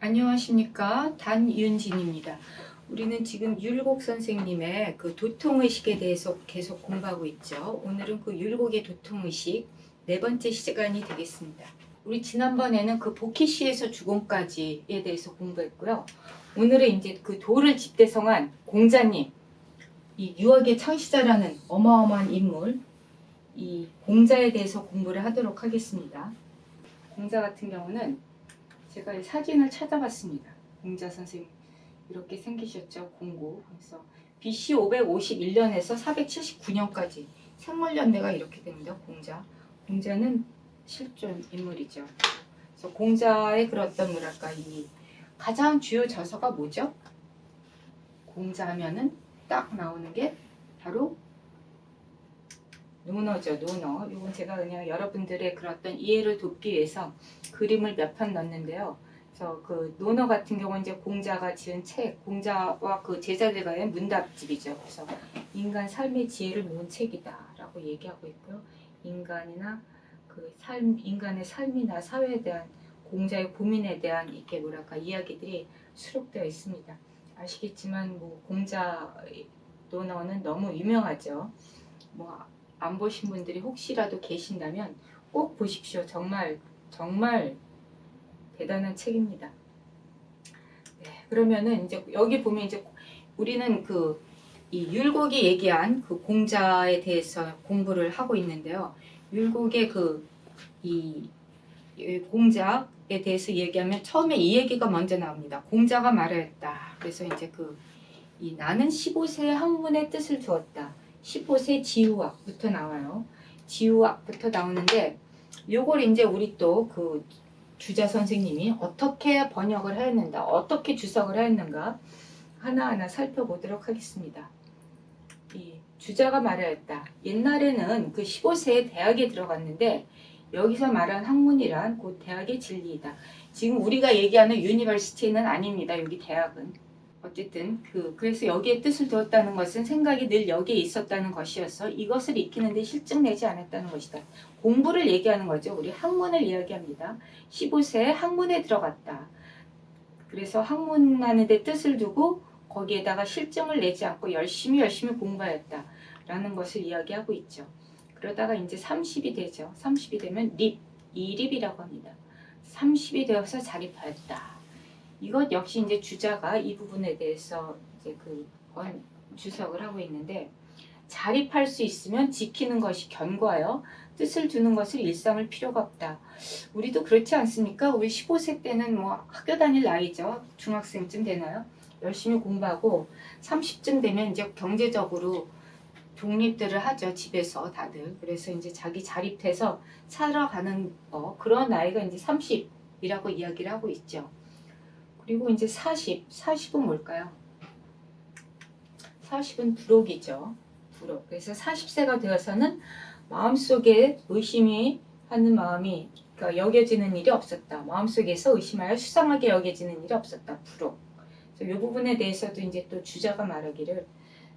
안녕하십니까, 단윤진입니다. 우리는 지금 율곡 선생님의 그 도통의식에 대해서 계속 공부하고 있죠. 오늘은 그 율곡의 도통의식 네 번째 시간이 되겠습니다. 우리 지난번에는 그 복희시에서 주공까지에 대해서 공부했고요. 오늘은 이제 그 도를 집대성한 공자님, 이 유학의 창시자라는 어마어마한 인물, 이 공자에 대해서 공부를 하도록 하겠습니다. 공자 같은 경우는 제가 이 사진을 찾아봤습니다. 공자 선생님 이렇게 생기셨죠. 공고. 그래서 BC 551년에서 479년까지 생물연대가 이렇게 됩니다. 공자는 실존 인물이죠. 그래서 공자의 그런 어떤 뭐랄까 이 가장 주요 저서가 뭐죠? 공자하면은 딱 나오는 게 바로 논어죠. 논어. 이건 제가 그냥 여러분들의 그런 어떤 이해를 돕기 위해서 그림을 몇 편 넣었는데요. 그래서 그 논어 같은 경우는 이제 공자가 지은 책, 공자와 그 제자들과의 문답집이죠. 그래서 인간 삶의 지혜를 모은 책이다라고 얘기하고 있고요. 인간이나 그 삶, 인간의 삶이나 사회에 대한 공자의 고민에 대한 이렇게 뭐랄까 이야기들이 수록되어 있습니다. 아시겠지만 뭐 공자 논어는 너무 유명하죠. 뭐 안 보신 분들이 혹시라도 계신다면 꼭 보십시오. 정말 대단한 책입니다. 네, 그러면은 이제 여기 보면 이제 우리는 그 이 율곡이 얘기한 그 공자에 대해서 공부를 하고 있는데요. 율곡의 그 이 공자에 대해서 얘기하면 처음에 이 얘기가 먼저 나옵니다. 공자가 말하였다. 그래서 이제 이 나는 15세의 학문의 뜻을 두었다. 15세 지우학부터 나와요. 지우학부터 나오는데 요걸 이제 우리 또 그 주자 선생님이 어떻게 번역을 하였는가, 어떻게 주석을 하였는가 하나하나 살펴보도록 하겠습니다. 이 주자가 말하였다. 옛날에는 그 15세에 대학에 들어갔는데 여기서 말한 학문이란 곧 대학의 진리이다. 지금 우리가 얘기하는 유니버시티는 아닙니다. 여기 대학은. 어쨌든 그래서 여기에 뜻을 두었다는 것은 생각이 늘 여기에 있었다는 것이어서 이것을 익히는데 실증내지 않았다는 것이다. 공부를 얘기하는 거죠. 우리 학문을 이야기합니다. 15세에 학문에 들어갔다. 그래서 학문하는 데 뜻을 두고 거기에다가 실증을 내지 않고 열심히 공부하였다. 라는 것을 이야기하고 있죠. 그러다가 이제 30이 되죠. 30이 되면 이립이라고 합니다. 30이 되어서 자립하였다. 이것 역시 이제 주자가 이 부분에 대해서 이제 주석을 하고 있는데 자립할 수 있으면 지키는 것이 견고하여 뜻을 두는 것을 일삼을 필요가 없다. 우리도 그렇지 않습니까? 우리 15세 때는 뭐 학교 다닐 나이죠. 중학생쯤 되나요? 열심히 공부하고 30쯤 되면 이제 경제적으로 독립들을 하죠. 집에서 다들. 그래서 이제 자기 자립해서 살아가는 그런 나이가 이제 30이라고 이야기를 하고 있죠. 그리고 이제 40은 뭘까요? 40은 부록이죠. 부록. 그래서 40세가 되어서는 마음속에 의심이 하는 마음이 그러니까 여겨지는 일이 없었다. 마음속에서 의심하여 수상하게 여겨지는 일이 없었다. 부록. 그래서 이 부분에 대해서도 이제 또 주자가 말하기를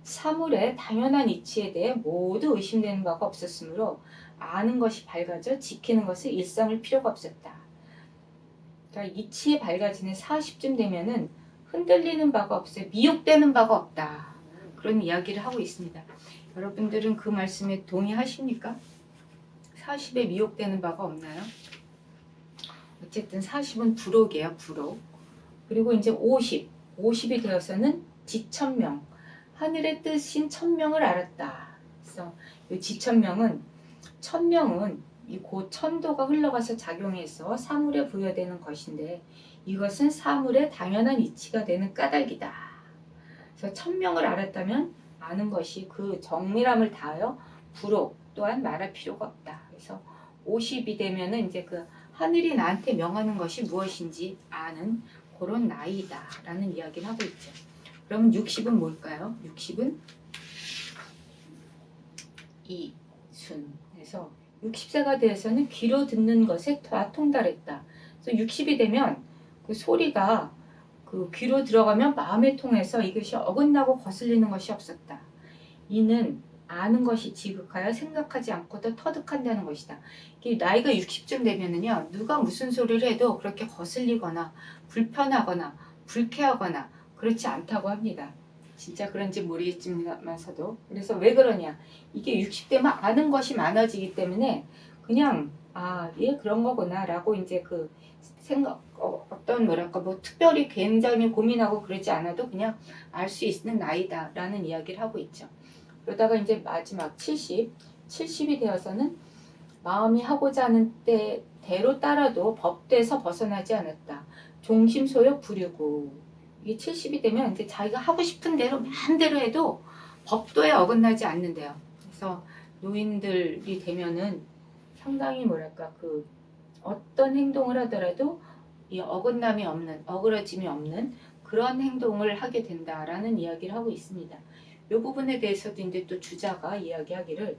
사물의 당연한 이치에 대해 모두 의심되는 바가 없었으므로 아는 것이 밝아져 지키는 것을 일삼을 필요가 없었다. 그러니까 이치에 밝아지는 40쯤 되면은 흔들리는 바가 없어요. 미혹되는 바가 없다. 그런 이야기를 하고 있습니다. 여러분들은 그 말씀에 동의하십니까? 40에 미혹되는 바가 없나요? 어쨌든 40은 부록이에요. 부록. 그리고 이제 50이 되어서는 지천명. 하늘의 뜻인 천명을 알았다. 그래서 이 지천명은 천명은 이 곧 천도가 흘러가서 작용해서 사물에 부여되는 것인데 이것은 사물의 당연한 이치가 되는 까닭이다. 그래서 천명을 알았다면 아는 것이 그 정밀함을 다하여 부록 또한 말할 필요가 없다. 그래서 50이 되면은 이제 그 하늘이 나한테 명하는 것이 무엇인지 아는 그런 나이다라는 이야기를 하고 있죠. 그러면 60은 뭘까요? 60은 이순. 그래서 60세가 되어서는 귀로 듣는 것에 다 통달했다. 그래서 60이 되면 그 소리가 그 귀로 들어가면 마음에 통해서 이것이 어긋나고 거슬리는 것이 없었다. 이는 아는 것이 지극하여 생각하지 않고도 터득한다는 것이다. 이게 나이가 60쯤 되면은요, 누가 무슨 소리를 해도 그렇게 거슬리거나 불편하거나 불쾌하거나 그렇지 않다고 합니다. 진짜 그런지 모르겠지만서도. 그래서 왜 그러냐, 이게 60대면 아는 것이 많아지기 때문에 그냥 얘 그런 거구나 라고 이제 그 생각, 어떤 뭐랄까 뭐 특별히 굉장히 고민하고 그러지 않아도 그냥 알 수 있는 나이다 라는 이야기를 하고 있죠. 그러다가 이제 마지막 70이 되어서는 마음이 하고자 하는 때대로 따라도 법도에서 벗어나지 않았다. 종심소욕 부류고. 이게 70이 되면 이제 자기가 하고 싶은 대로 마음대로 해도 법도에 어긋나지 않는데요. 그래서 노인들이 되면은 상당히 뭐랄까 그 어떤 행동을 하더라도 이 어긋남이 없는, 어그러짐이 없는 그런 행동을 하게 된다라는 이야기를 하고 있습니다. 이 부분에 대해서도 이제 또 주자가 이야기하기를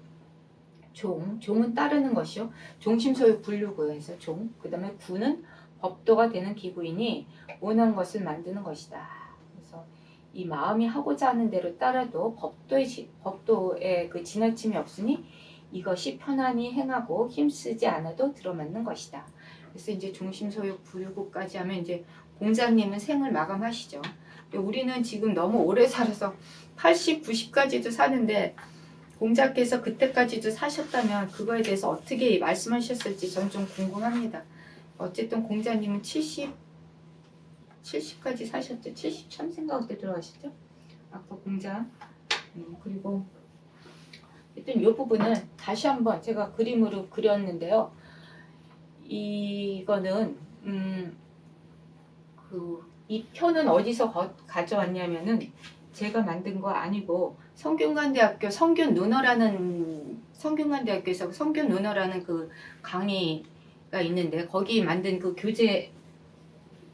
종은 따르는 것이요. 종심소욕 분류구에서 종, 그 다음에 구는 법도가 되는 기구이니 원한 것을 만드는 것이다. 그래서 이 마음이 하고자 하는 대로 따라도 법도에 그 지나침이 없으니 이것이 편안히 행하고 힘쓰지 않아도 들어맞는 것이다. 그래서 이제 종심소욕 부류구까지 하면 이제 공자님은 생을 마감하시죠. 우리는 지금 너무 오래 살아서 80, 90까지도 사는데 공자께서 그때까지도 사셨다면 그거에 대해서 어떻게 말씀하셨을지 전 좀 궁금합니다. 어쨌든 공자님은 70까지 사셨죠. 73세인가 그때 들어가시죠. 아까 공자. 그리고 일단 이 부분은 다시 한번 제가 그림으로 그렸는데요. 이거는 이 표는 어디서 가져왔냐면은 제가 만든 거 아니고 성균관대학교 성균관대학교에서 성균논어라는 그 강의가 있는데 거기 만든 그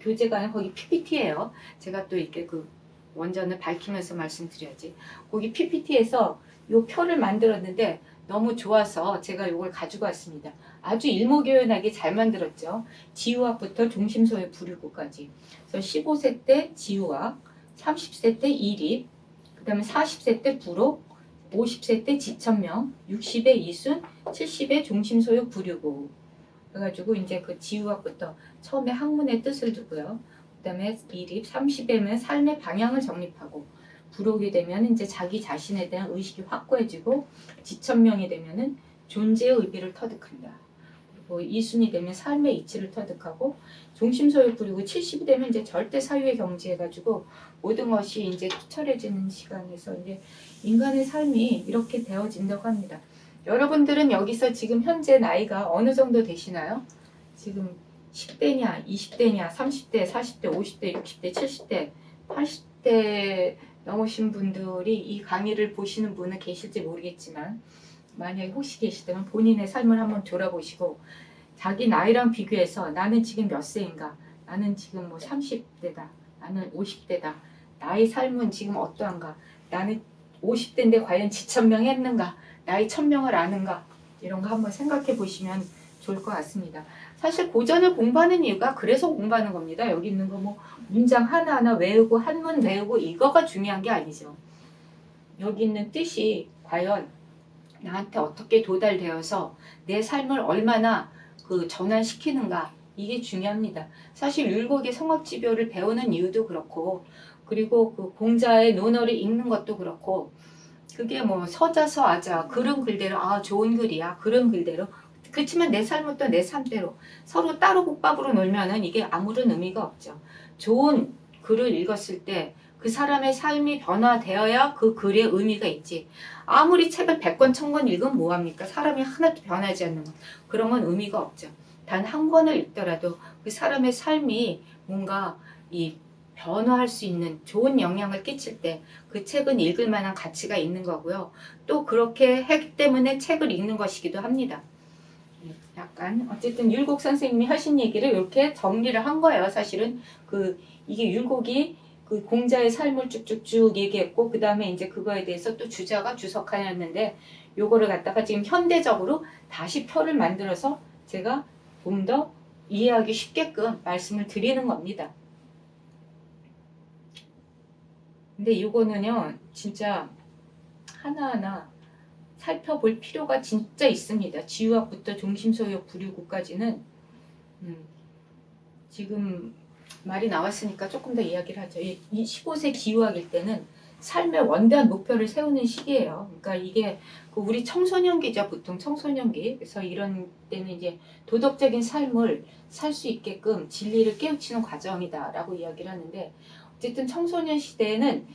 교재가 거기 PPT예요. 제가 또 이렇게 그 원전을 밝히면서 말씀드려야지. 거기 PPT에서 요 표를 만들었는데 너무 좋아서 제가 이걸 가지고 왔습니다. 아주 일목요연하게 잘 만들었죠. 지우학부터 종심소의 부류구까지. 그래서 15세 때 지우학, 30세 때 이립, 그 다음에 40세 때 부록, 50세 때 지천명, 60에 이순, 70에 종심소의 부류구. 그래가지고 이제 그 지우학부터 처음에 학문의 뜻을 두고요. 그 다음에 이립, 30에는 삶의 방향을 정립하고, 부록이 되면 이제 자기 자신에 대한 의식이 확고해지고, 지천명이 되면은 존재의 의미를 터득한다. 그리고 이순이 되면 삶의 이치를 터득하고, 종심소욕 부리고 70이 되면 이제 절대 사유에 경지해가지고 모든 것이 이제 투철해지는 시간에서 이제 인간의 삶이 이렇게 되어진다고 합니다. 여러분들은 여기서 지금 현재 나이가 어느 정도 되시나요? 지금 10대냐, 20대냐, 30대, 40대, 50대, 60대, 70대, 80대 넘으신 분들이 이 강의를 보시는 분은 계실지 모르겠지만 만약에 혹시 계시다면 본인의 삶을 한번 돌아보시고 자기 나이랑 비교해서 나는 지금 몇 세인가? 나는 지금 뭐 30대다. 나는 50대다. 나의 삶은 지금 어떠한가? 나는 50대인데 과연 지천명 했는가? 나의 천명을 아는가? 이런 거 한번 생각해 보시면 좋을 것 같습니다. 사실 고전을 공부하는 이유가 그래서 공부하는 겁니다. 여기 있는 거 뭐 문장 하나하나 외우고 한문 외우고 이거가 중요한 게 아니죠. 여기 있는 뜻이 과연 나한테 어떻게 도달되어서 내 삶을 얼마나 그 전환시키는가 이게 중요합니다. 사실 율곡의 성악지교를 배우는 이유도 그렇고 그리고 그 공자의 논어를 읽는 것도 그렇고 그게 뭐 서자서 아자 글은 글대로 좋은 글이야 글은 글대로 그렇지만 내 삶은 또 내 삶대로 서로 따로 국밥으로 놀면은 이게 아무런 의미가 없죠. 좋은 글을 읽었을 때 그 사람의 삶이 변화되어야 그 글의 의미가 있지. 아무리 책을 100권, 1000권 읽으면 뭐합니까? 사람이 하나도 변하지 않는 것. 그런 건 의미가 없죠. 단 한 권을 읽더라도 그 사람의 삶이 뭔가 이 변화할 수 있는 좋은 영향을 끼칠 때 그 책은 읽을 만한 가치가 있는 거고요. 또 그렇게 했기 때문에 책을 읽는 것이기도 합니다. 약간 어쨌든 율곡 선생님이 하신 얘기를 이렇게 정리를 한 거예요. 사실은 이게 율곡이 그 공자의 삶을 쭉쭉쭉 얘기했고 그 다음에 이제 그거에 대해서 또 주자가 주석하였는데 요거를 갖다가 지금 현대적으로 다시 표를 만들어서 제가 좀 더 이해하기 쉽게끔 말씀을 드리는 겁니다. 근데 이거는요 진짜 하나하나 살펴볼 필요가 진짜 있습니다. 지유학부터 종심소욕 부류구까지는 지금 말이 나왔으니까 조금 더 이야기를 하죠. 이 15세 기유학일 때는 삶의 원대한 목표를 세우는 시기예요. 그러니까 이게 우리 청소년기죠. 보통 청소년기. 그래서 이런 때는 이제 도덕적인 삶을 살 수 있게끔 진리를 깨우치는 과정이다라고 이야기를 하는데, 어쨌든 청소년 시대에는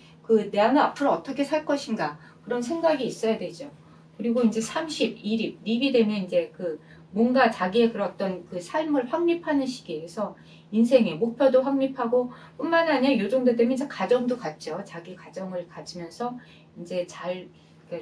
나는 앞으로 어떻게 살 것인가 그런 생각이 있어야 되죠. 그리고 이제 30, 2립, 립이 되면 이제 뭔가 자기의 그런 어떤 삶을 확립하는 시기에서 인생의 목표도 확립하고 뿐만 아니라 이 정도 되면 이제 가정도 갖죠. 자기 가정을 가지면서 이제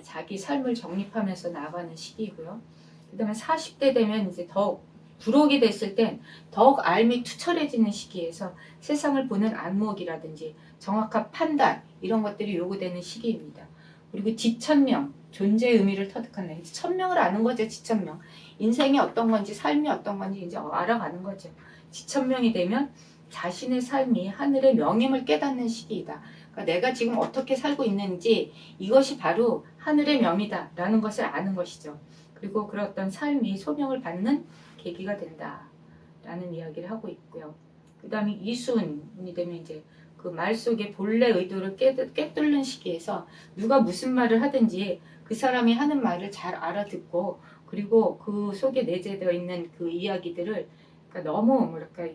자기 삶을 정립하면서 나아가는 시기이고요. 그 다음에 40대 되면 이제 더욱 부록이 됐을 땐 더욱 알미 투철해지는 시기에서 세상을 보는 안목이라든지 정확한 판단 이런 것들이 요구되는 시기입니다. 그리고 지천명, 존재의 의미를 터득하는 천명을 아는 거죠. 지천명. 인생이 어떤 건지 삶이 어떤 건지 이제 알아가는 거죠. 지천명이 되면 자신의 삶이 하늘의 명임을 깨닫는 시기이다. 그러니까 내가 지금 어떻게 살고 있는지 이것이 바로 하늘의 명이다 라는 것을 아는 것이죠. 그리고 그런 어떤 삶이 소명을 받는 계기가 된다 라는 이야기를 하고 있고요. 그 다음에 이순이 되면 이제 말 속의 본래 의도를 깨뚫는 시기에서 누가 무슨 말을 하든지 그 사람이 하는 말을 잘 알아듣고, 그리고 그 속에 내재되어 있는 그 이야기들을 그러니까 너무 뭐랄까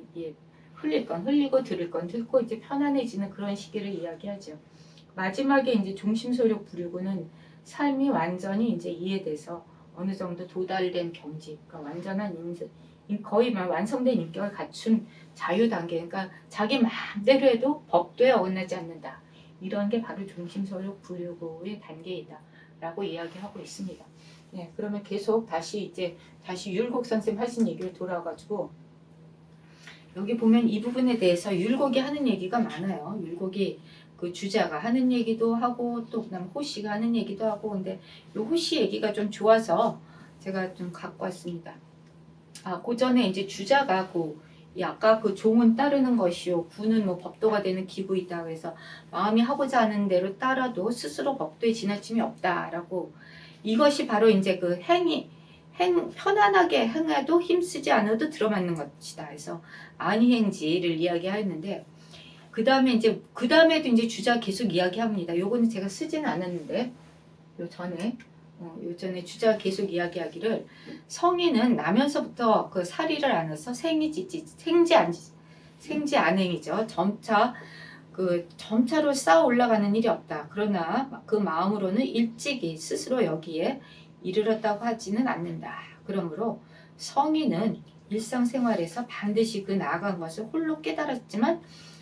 흘릴 건 흘리고 들을 건 듣고 이제 편안해지는 그런 시기를 이야기하죠. 마지막에 이제 종심소욕 부류구는 삶이 완전히 이제 이해돼서 어느 정도 도달된 경지, 그러니까 완전한 거의 완성된 인격을 갖춘 자유 단계, 그러니까 자기 마음대로 해도 법도에 어긋나지 않는다. 이런 게 바로 종심소욕 부류구의 단계이다 라고 이야기하고 있습니다. 네, 그러면 계속 다시 율곡 선생님 하신 얘기를 돌아와가지고 여기 보면 이 부분에 대해서 율곡이 하는 얘기가 많아요. 율곡이 주자가 하는 얘기도 하고 또 그다음 호씨가 하는 얘기도 하고, 근데 이 호씨 얘기가 좀 좋아서 제가 좀 갖고 왔습니다. 그 전에 이제 주자가 아까 종은 따르는 것이요 구는 법도가 되는 기구이다. 그래서 마음이 하고자 하는 대로 따라도 스스로 법도에 지나침이 없다라고, 이것이 바로 이제 편안하게 행해도 힘쓰지 않아도 들어맞는 것이다. 그래서 안희행지를 이야기하였는데, 그 다음에도 이제 주자 계속 이야기합니다. 요거는 제가 쓰지는 않았는데, 요전에 주자 계속 이야기하기를, 성인은 나면서부터 사리를 안아서 생지 안행이죠. 점차로 쌓아 올라가는 일이 없다. 그러나 그 마음으로는 일찍이 스스로 여기에 이르렀다고 하지는 않는다. 그러므로 성인은 일상생활에서 반드시 나아간 것을 홀로 깨달았지만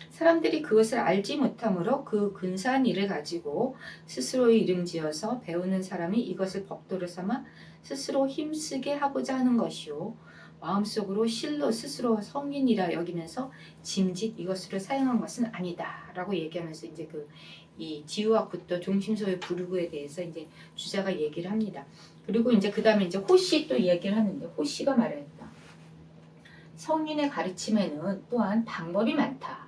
사람들이 그것을 알지 못하므로 그 근사한 일을 가지고 스스로의 이름지어서 배우는 사람이 이것을 법도로 삼아 스스로 힘쓰게 하고자 하는 것이요, 마음속으로 실로 스스로 성인이라 여기면서 짐짓 이것으로 사용한 것은 아니다 라고 얘기하면서 이제 이 지유학부터 종심소의 부르구에 대해서 이제 주자가 얘기를 합니다. 그리고 이제 그 다음에 이제 호씨 또 이야기를 하는데, 호씨가 말했다. 성인의 가르침에는 또한 방법이 많다.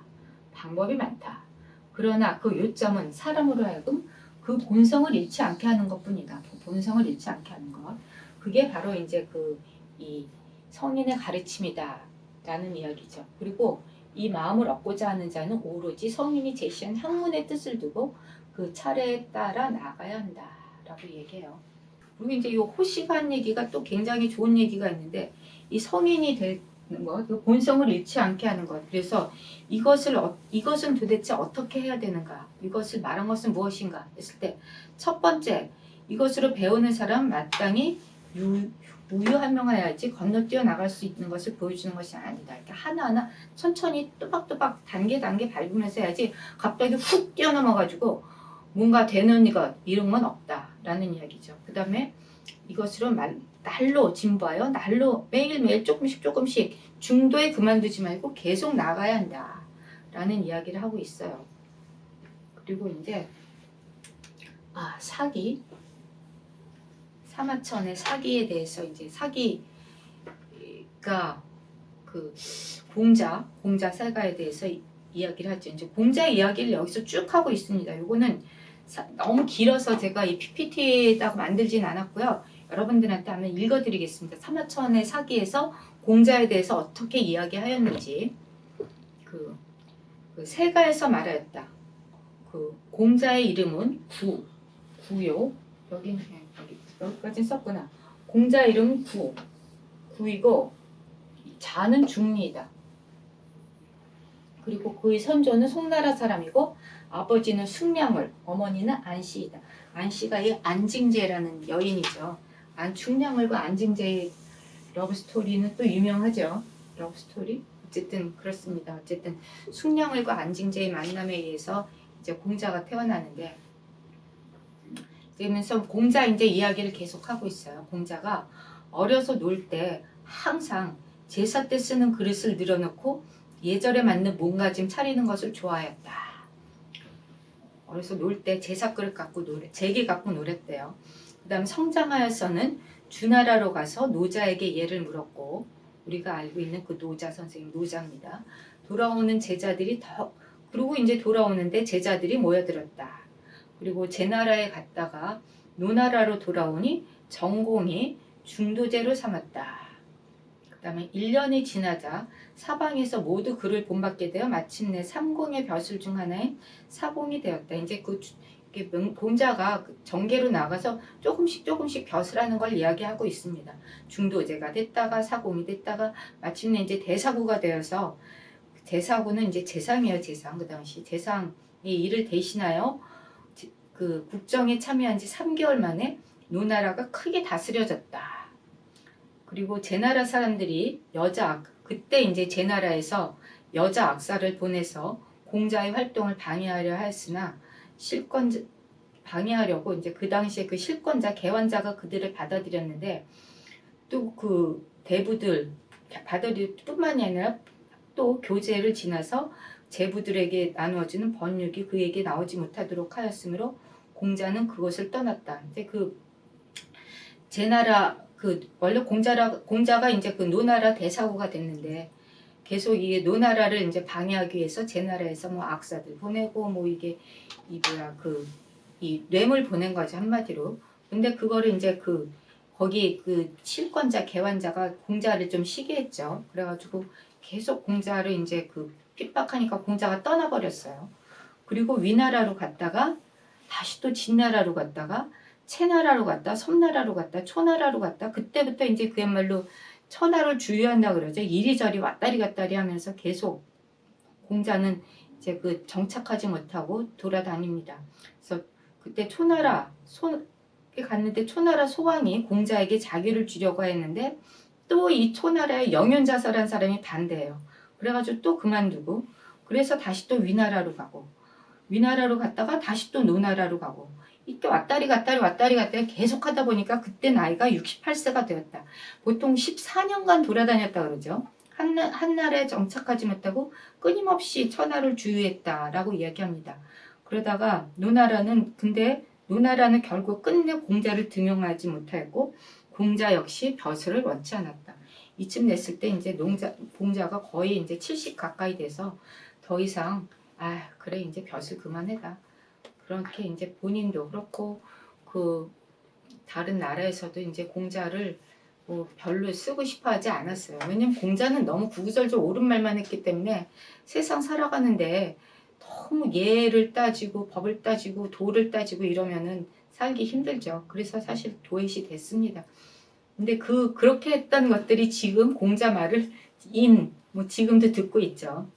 그러나 그 요점은 사람으로 하여금 그 본성을 잃지 않게 하는 것뿐이다. 본성을 잃지 않게 하는 것. 그게 바로 이제 이 성인의 가르침이다 라는 이야기죠. 그리고 이 마음을 얻고자 하는 자는 오로지 성인이 제시한 학문의 뜻을 두고 그 차례에 따라 나가야 한다 라고 얘기해요. 그리고 이제 이 호씨가 한 얘기가 또 굉장히 좋은 얘기가 있는데, 이 성인이 되는 것, 그 본성을 잃지 않게 하는 것. 그래서 이것은 도대체 어떻게 해야 되는가? 이것을 말한 것은 무엇인가? 했을 때 첫 번째, 이것으로 배우는 사람 마땅히 무유한명하여야지 건너뛰어 나갈 수 있는 것을 보여주는 것이 아니다. 이렇게 하나하나 천천히 또박또박 단계 밟으면서 해야지 갑자기 훅 뛰어넘어가지고 뭔가 되는 것 이런 건 없다라는 이야기죠. 그 다음에 이것으로 날로 진부하여 날로 매일매일 조금씩 중도에 그만두지 말고 계속 나가야 한다 라는 이야기를 하고 있어요. 그리고 이제 사기, 사마천의 사기에 대해서 이제 사기가 공자 살가에 대해서 이야기를 하죠. 이제 공자의 이야기를 여기서 쭉 하고 있습니다. 요거는 너무 길어서 제가 이 PPT에다가 만들진 않았고요. 여러분들한테 한번 읽어드리겠습니다. 사마천의 사기에서 공자에 대해서 어떻게 이야기하였는지. 그 세가에서 말하였다. 그 공자의 이름은 구요. 여기까지 썼구나. 공자 이름은 구이고 자는 중리이다. 그리고 그의 선조는 송나라 사람이고 아버지는 숙량을, 어머니는 안씨이다. 안씨가 이 안징제라는 여인이죠. 충량을과 안징제의 러브스토리는 또 유명하죠. 러브스토리? 어쨌든 그렇습니다. 어쨌든 숙량을과 안징제의 만남에 의해서 이제 공자가 태어나는데, 그러면서 공자 이제 이야기를 계속하고 있어요. 공자가 어려서 놀 때 항상 제사 때 쓰는 그릇을 늘어놓고 예절에 맞는 몸가짐 차리는 것을 좋아했다. 어려서 놀 때 제사 그릇 갖고 제기 갖고 놀았대요. 그 다음 성장하여서는 주나라로 가서 노자에게 예를 물었고, 우리가 알고 있는 그 노자 선생님, 노자입니다. 돌아오는 제자들이 그리고 이제 돌아오는데 제자들이 모여들었다. 그리고 제나라에 갔다가 노나라로 돌아오니 전공이 중도제로 삼았다. 그 다음에 1년이 지나자 사방에서 모두 그를 본받게 되어 마침내 삼공의 벼슬 중 하나인 사공이 되었다. 이제 공자가 정계로 나가서 조금씩 벼슬하는 걸 이야기하고 있습니다. 중도제가 됐다가 사공이 됐다가 마침내 이제 대사구가 되어서, 대사구는 이제 재상이에요. 재상. 그 당시 재상이 이를 대신하여 그 국정에 참여한 지 3개월 만에 노나라가 크게 다스려졌다. 그리고 제나라 사람들이 그때 이제 제나라에서 여자 악사를 보내서 공자의 활동을 방해하려 하였으나 방해하려고 이제 그 당시에 그 실권자, 개환자가 그들을 받아들였는데, 또 그 대부들 받아들일 뿐만이 아니라 또 교제를 지나서 제부들에게 나누어지는 번육이 그에게 나오지 못하도록 하였으므로 공자는 그것을 떠났다. 이제 제나라 원래 공자가 이제 그 노나라 대사구가 됐는데, 계속 이게 노나라를 이제 방해하기 위해서 제나라에서 뭐 악사들 보내고 뭐 이 뇌물 보낸 거지, 한마디로. 근데 그거를 이제 거기 실권자 개환자가 공자를 좀 시기했죠. 그래가지고 계속 공자를 이제 핍박하니까 공자가 떠나버렸어요. 그리고 위나라로 갔다가 다시 또 진나라로 갔다가 채나라로 갔다, 섬나라로 갔다, 초나라로 갔다. 그때부터 이제 그야말로 천하를 주유한다 그러죠. 이리저리 왔다리 갔다리 하면서 계속 공자는 이제 정착하지 못하고 돌아다닙니다. 그래서 그때 갔는데 초나라 소왕이 공자에게 자기를 주려고 했는데, 또 이 초나라의 영윤자서라는 사람이 반대해요. 그래가지고 또 그만두고, 그래서 다시 또 위나라로 가고, 위나라로 갔다가 다시 또 노나라로 가고, 이렇게 왔다리 갔다리 계속 하다 보니까 그때 나이가 68세가 되었다. 보통 14년간 돌아다녔다 그러죠. 한 나라에 정착하지 못하고 끊임없이 천하를 주유했다라고 이야기합니다. 그러다가 노나라는 결국 끝내 공자를 등용하지 못하였고, 공자 역시 벼슬을 원치 않았다. 이쯤 됐을 때 이제 공자가 거의 이제 70 가까이 돼서 더 이상 그래 이제 벼슬 그만해라. 그렇게 이제 본인도 그렇고 다른 나라에서도 이제 공자를 뭐 별로 쓰고 싶어 하지 않았어요. 왜냐면 공자는 너무 구구절절 옳은 말만 했기 때문에 세상 살아가는데 너무 예를 따지고 법을 따지고 도를 따지고 이러면은 살기 힘들죠. 그래서 사실 도외시 됐습니다. 근데 그렇게 했던 것들이 지금 공자 말을 지금도 듣고 있죠.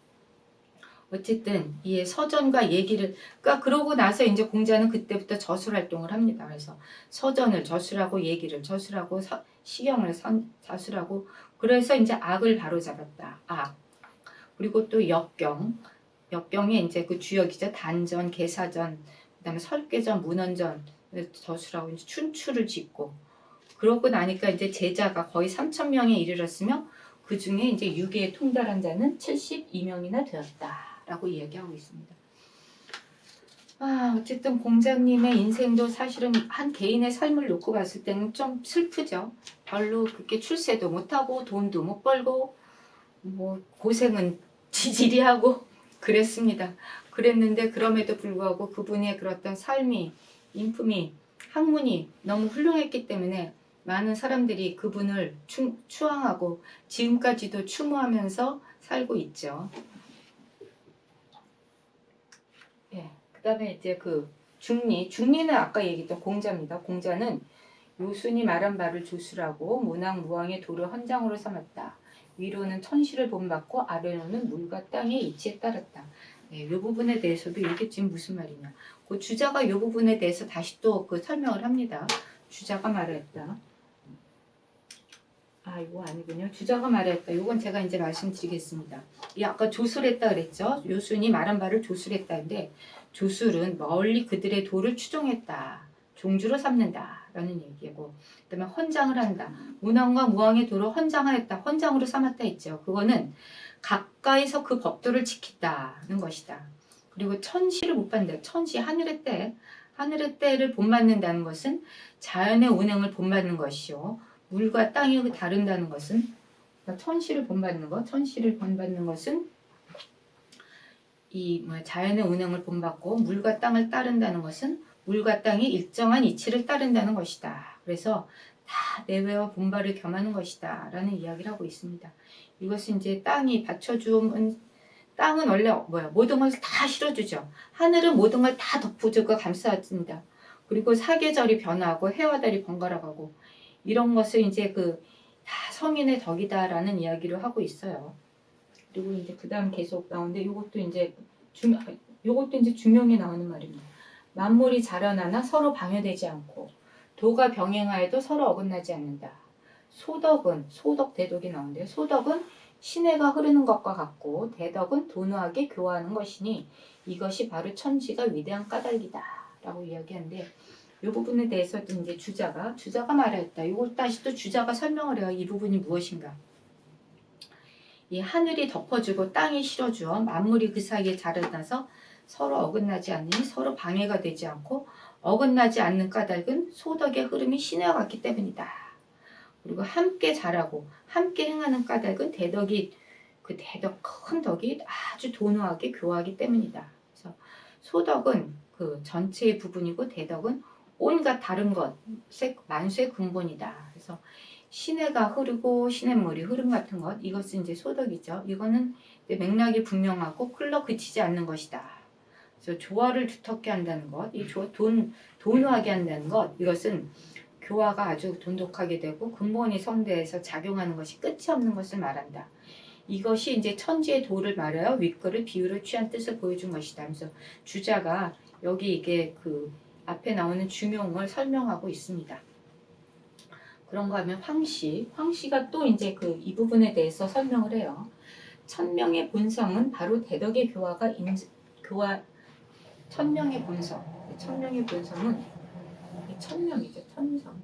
어쨌든 이 서전과 얘기를, 그러고 나서 이제 공자는 그때부터 저술 활동을 합니다. 그래서 서전을 저술하고 얘기를 저술하고 시경을 자술하고, 그래서 이제 악을 바로잡았다. 그리고 또 역경에 이제 그 주역이죠. 단전, 계사전, 그다음에 설계전, 문헌전 저술하고 이제 춘추를 짓고, 그러고 나니까 이제 제자가 거의 3,000명에 이르렀으며 그 중에 이제 유계에 통달한 자는 72명이나 되었다라고 이야기하고 있습니다. 어쨌든 공자님의 인생도 사실은 한 개인의 삶을 놓고 봤을 때는 좀 슬프죠. 별로 그렇게 출세도 못하고 돈도 못 벌고 뭐 고생은 지지리하고 그랬습니다. 그랬는데 그럼에도 불구하고 그분의 그런 삶이, 인품이, 학문이 너무 훌륭했기 때문에 많은 사람들이 그분을 추앙하고 지금까지도 추모하면서 살고 있죠. 예, 그 다음에 이제 그 중리는 아까 얘기했던 공자입니다. 공자는 요순이 말한 바를 조수라고 문왕무왕의 도를 헌장으로 삼았다. 위로는 천시를 본받고 아래로는 물과 땅의 이치에 따랐다. 네, 이 부분에 대해서도 이게 지금 무슨 말이냐. 그 주자가 이 부분에 대해서 다시 또 그 설명을 합니다. 주자가 말했다. 아, 이거 아니군요. 주자가 말했다. 이건 제가 이제 말씀드리겠습니다. 이 아까 조술했다 그랬죠. 요순이 말한 바를 조술했다는데 조술은 멀리 그들의 도를 추종했다. 종주로 삼는다. 라는 얘기고 그 다음에 헌장을 한다. 문왕과 무왕의 도를 헌장하였다. 헌장으로 삼았다 했죠. 그거는 가까이서 그 법도를 지킨다는 것이다. 그리고 천시를 못 받는다. 천시, 하늘의 때. 하늘의 때를 본받는다는 것은 자연의 운행을 본받는 것이요. 물과 땅이 다른다는 것은 천시를 본받는 것, 천시를 본받는 것은 이 자연의 운행을 본받고 물과 땅을 따른다는 것은 물과 땅이 일정한 이치를 따른다는 것이다. 그래서 다 내외와 본발을 겸하는 것이다. 라는 이야기를 하고 있습니다. 이것은 이제 땅이 받쳐주면 땅은 원래 모든 것을 다 실어주죠. 하늘은 모든 걸 다 덮어주고 감싸줍니다. 그리고 사계절이 변하고 해와 달이 번갈아가고 이런 것을 이제 다 성인의 덕이다라는 이야기를 하고 있어요. 그리고 이제 그 다음 계속 나오는데 요것도 이제 중용에 나오는 말입니다. 만물이 자라나나 서로 방해되지 않고 도가 병행하여도 서로 어긋나지 않는다. 소덕 대덕이 나오는데요. 소덕은 시내가 흐르는 것과 같고 대덕은 도노하게 교화하는 것이니 이것이 바로 천지가 위대한 까닭이다 라고 이야기하는데 이 부분에 대해서도 이제 주자가 말했다. 이걸 다시 또 주자가 설명을 해요. 이 부분이 무엇인가. 이 하늘이 덮어주고 땅이 실어주어 만물이 그 사이에 자라나서 서로 어긋나지 않으니 서로 방해가 되지 않고 어긋나지 않는 까닭은 소덕의 흐름이 시내와 같기 때문이다. 그리고 함께 자라고 함께 행하는 까닭은 큰 덕이 아주 도노하게 교화하기 때문이다. 그래서 소덕은 그 전체의 부분이고 대덕은 온갖 다른 것, 만수의 근본이다. 그래서 시내가 흐르고 시냇물이 흐름 같은 것, 이것은 이제 소덕이죠. 이거는 맥락이 분명하고 흘러 그치지 않는 것이다. 그래서 조화를 두텁게 한다는 것, 도노하게 한다는 것, 이것은 교화가 아주 돈독하게 되고 근본이 성대해서 작용하는 것이 끝이 없는 것을 말한다. 이것이 이제 천지의 도를 말하여 윗글을 비유로 취한 뜻을 보여준 것이다. 그래서 주자가 여기 이게 앞에 나오는 중용을 설명하고 있습니다. 그런가 하면 황씨가 또 이제 이 부분에 대해서 설명을 해요. 천명의 본성은 바로 대덕의 천명의 본성은 천명이죠. 천성.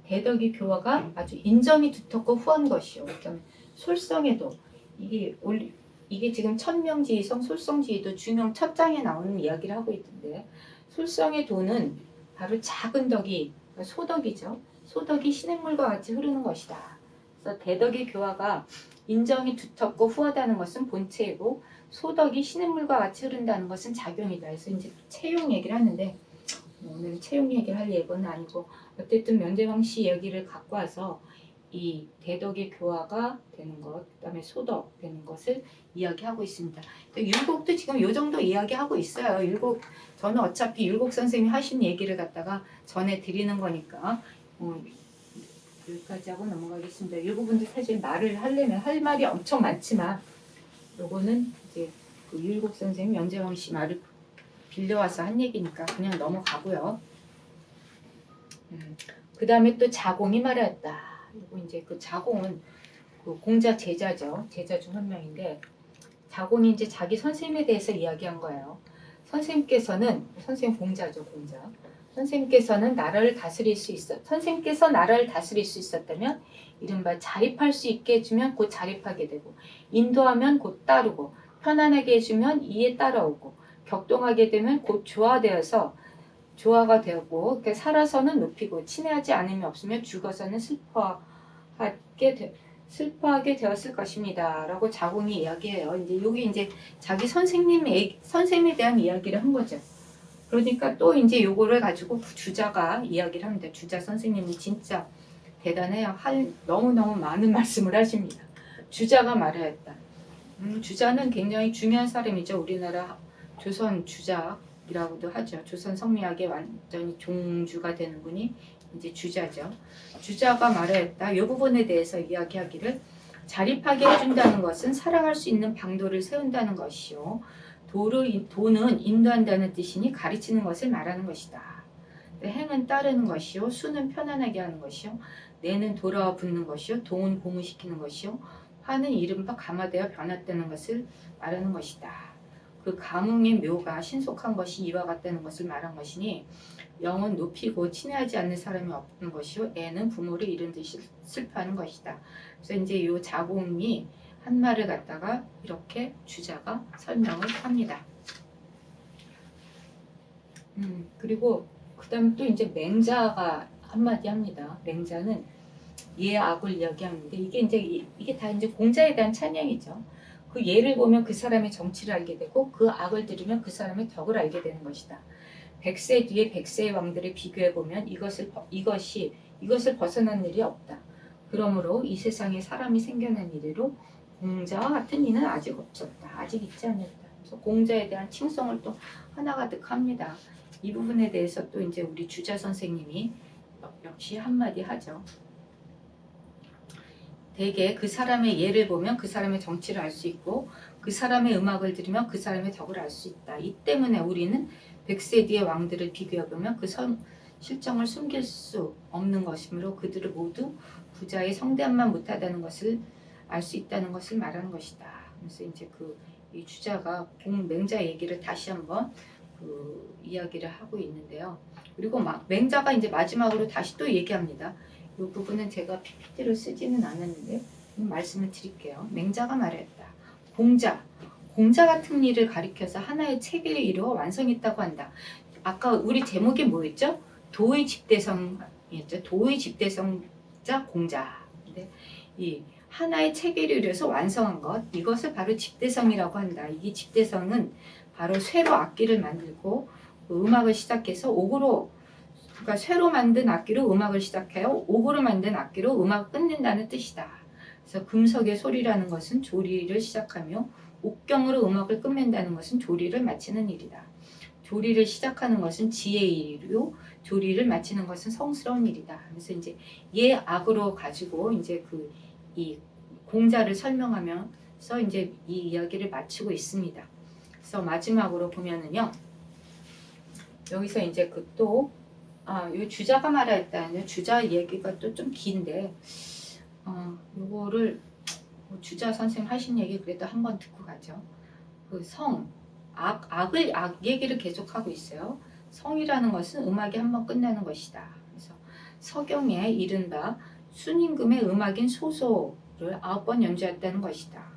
대덕의 교화가 아주 인정이 두텁고 후한 것이요. 그다음에 솔성에도 이게 지금 천명지의성, 솔성지의도 중용 첫 장에 나오는 이야기를 하고 있던데 솔성의 도는 바로 작은 덕이 소덕이죠. 소덕이 시냇물과 같이 흐르는 것이다. 그래서 대덕의 교화가 인정이 두텁고 후하다는 것은 본체이고 소덕이 시냇물과 같이 흐른다는 것은 작용이다. 그래서 이제 채용 얘기를 하는데 오늘 채용 얘기를 할 예고는 아니고 어쨌든 면제황씨 얘기를 갖고 와서 이 대덕의 교화가 되는 것, 그 다음에 소덕 되는 것을 이야기하고 있습니다. 율곡도 지금 이 정도 이야기하고 있어요. 율곡, 저는 어차피 율곡 선생님이 하신 얘기를 갖다가 전해드리는 거니까 여기까지 하고 넘어가겠습니다. 이 부분도 사실 말을 하려면 할 말이 엄청 많지만 요거는 이제 율곡 선생님, 면제황씨 말을 빌려와서 한 얘기니까 그냥 넘어가고요. 그 다음에 또 자공이 말하였다. 그리고 이제 자공은 공자 제자죠. 제자 중 한 명인데 자공이 이제 자기 선생님에 대해서 이야기한 거예요. 선생님 공자죠, 공자. 선생님께서 나라를 다스릴 수 있었다면 이른바 자립할 수 있게 해주면 곧 자립하게 되고 인도하면 곧 따르고 편안하게 해주면 이에 따라오고 격동하게 되면 곧 조화가 되고 살아서는 높이고 친애하지 않으면 없으며 죽어서는 슬퍼하게 되었을 것입니다. 라고 자공이 이야기해요. 이제 여기 이제 자기 선생님에 대한 이야기를 한 거죠. 그러니까 또 이제 요거를 가지고 주자가 이야기를 합니다. 주자 선생님이 진짜 대단해요. 너무너무 많은 말씀을 하십니다. 주자가 말하였다. 주자는 굉장히 중요한 사람이죠. 우리나라 조선 주자이라고도 하죠. 조선 성리학의 완전히 종주가 되는 분이 이제 주자죠. 주자가 말하였다. 이 부분에 대해서 이야기하기를 자립하게 해준다는 것은 살아갈 수 있는 방도를 세운다는 것이요. 도는 인도한다는 뜻이니 가르치는 것을 말하는 것이다. 행은 따르는 것이요. 수는 편안하게 하는 것이요. 내는 돌아와 붙는 것이요. 동은 고무시키는 것이요. 화는 이른바 감화되어 변화되는 것을 말하는 것이다. 그 감흥의 묘가 신속한 것이 이와 같다는 것을 말한 것이니 영은 높이고 친애하지 않는 사람이 없는 것이요. 애는 부모를 잃은 듯이 슬퍼하는 것이다. 그래서 이제 이 자공이 한 말을 갖다가 이렇게 주자가 설명을 합니다. 그리고 그 다음에 또 이제 맹자가 한마디 합니다. 맹자는 예악을 이야기하는데 이게 다 이제 공자에 대한 찬양이죠. 그 예를 보면 그 사람의 정치를 알게 되고 그 악을 들으면 그 사람의 덕을 알게 되는 것이다. 100세 뒤에 100세의 왕들을 비교해 보면 이것을 벗어난 일이 없다. 그러므로 이 세상에 사람이 생겨난 이래로 공자와 같은 이는 아직 없었다. 아직 있지 않았다. 그래서 공자에 대한 칭송을 또 하나가득 합니다. 이 부분에 대해서 또 이제 우리 주자 선생님이 역시 한마디 하죠. 대개 그 사람의 예를 보면 그 사람의 정치를 알 수 있고 그 사람의 음악을 들으면 그 사람의 덕을 알 수 있다. 이 때문에 우리는 100세 뒤의 왕들을 비교해보면 그 실정을 숨길 수 없는 것이므로 그들을 모두 부자의 성대함만 못하다는 것을 알 수 있다는 것을 말하는 것이다. 그래서 이제 이 주자가 맹자 얘기를 다시 한번 이야기를 하고 있는데요. 그리고 맹자가 이제 마지막으로 다시 또 얘기합니다. 이 부분은 제가 PPT를 쓰지는 않았는데 말씀을 드릴게요. 맹자가 말했다. 공자 같은 일을 가리켜서 하나의 체계를 이루어 완성했다고 한다. 아까 우리 제목이 뭐였죠? 도의 집대성이었죠. 도의 집대성자 공자. 이 하나의 체계를 이루어서 완성한 것, 이것을 바로 집대성이라고 한다. 이 집대성은 바로 쇠로 악기를 만들고 음악을 시작해서 그러니까 쇠로 만든 악기로 음악을 시작해요. 옥으로 만든 악기로 음악을 끝낸다는 뜻이다. 그래서 금석의 소리라는 것은 조리를 시작하며 옥경으로 음악을 끝낸다는 것은 조리를 마치는 일이다. 조리를 시작하는 것은 지혜의 일이요, 조리를 마치는 것은 성스러운 일이다. 그래서 이제 예악으로 가지고 이제 이 공자를 설명하면서 이제 이 이야기를 마치고 있습니다. 그래서 마지막으로 보면은요, 여기서 이제 요 주자가 말했다는 주자 얘기가 또 좀 긴데, 요거를 주자 선생님 하신 얘기 그래도 한번 듣고 가죠. 악 얘기를 계속하고 있어요. 성이라는 것은 음악이 한번 끝나는 것이다. 그래서 서경에 이른바 순임금의 음악인 소소를 9번 연주했다는 것이다.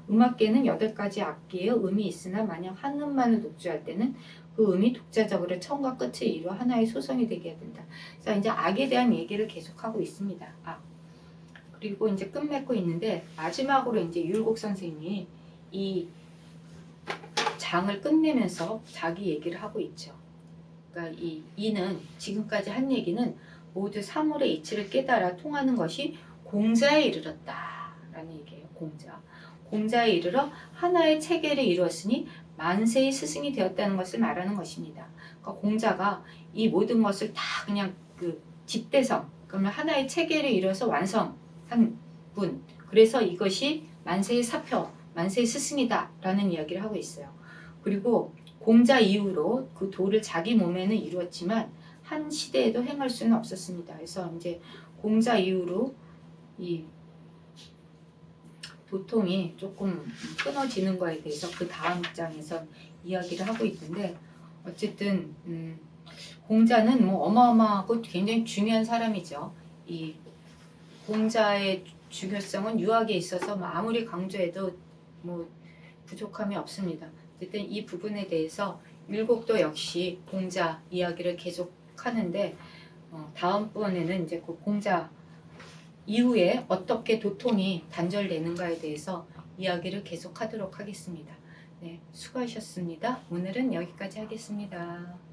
음악계는 8가지 악기의 음이 있으나 만약 한 음만을 독주할 때는 그 음이 독자적으로 처음과 끝을 이루어 하나의 소성이 되게 된다. 그래서 이제 악에 대한 얘기를 계속하고 있습니다. 그리고 이제 끝맺고 있는데 마지막으로 이제 율곡 선생님이 이 장을 끝내면서 자기 얘기를 하고 있죠. 그러니까 이는 지금까지 한 얘기는 모두 사물의 이치를 깨달아 통하는 것이 공자에 이르렀다 라는 얘기예요. 공자에 이르러 하나의 체계를 이루었으니 만세의 스승이 되었다는 것을 말하는 것입니다. 그러니까 공자가 이 모든 것을 다 그냥 집대성, 그러면 하나의 체계를 이뤄서 완성한 분, 그래서 이것이 만세의 사표, 만세의 스승이다 라는 이야기를 하고 있어요. 그리고 공자 이후로 그 도를 자기 몸에는 이루었지만 한 시대에도 행할 수는 없었습니다. 그래서 이제 공자 이후로 이 도통이 조금 끊어지는 거에 대해서 그 다음 장에서 이야기를 하고 있는데, 어쨌든 공자는 뭐 어마어마하고 굉장히 중요한 사람이죠. 이 공자의 중요성은 유학에 있어서 뭐 아무리 강조해도 뭐 부족함이 없습니다. 어쨌든 이 부분에 대해서 율곡도 역시 공자 이야기를 계속 하는데, 다음번에는 이제 그 공자 이후에 어떻게 도통이 단절되는가에 대해서 이야기를 계속하도록 하겠습니다. 네, 수고하셨습니다. 오늘은 여기까지 하겠습니다.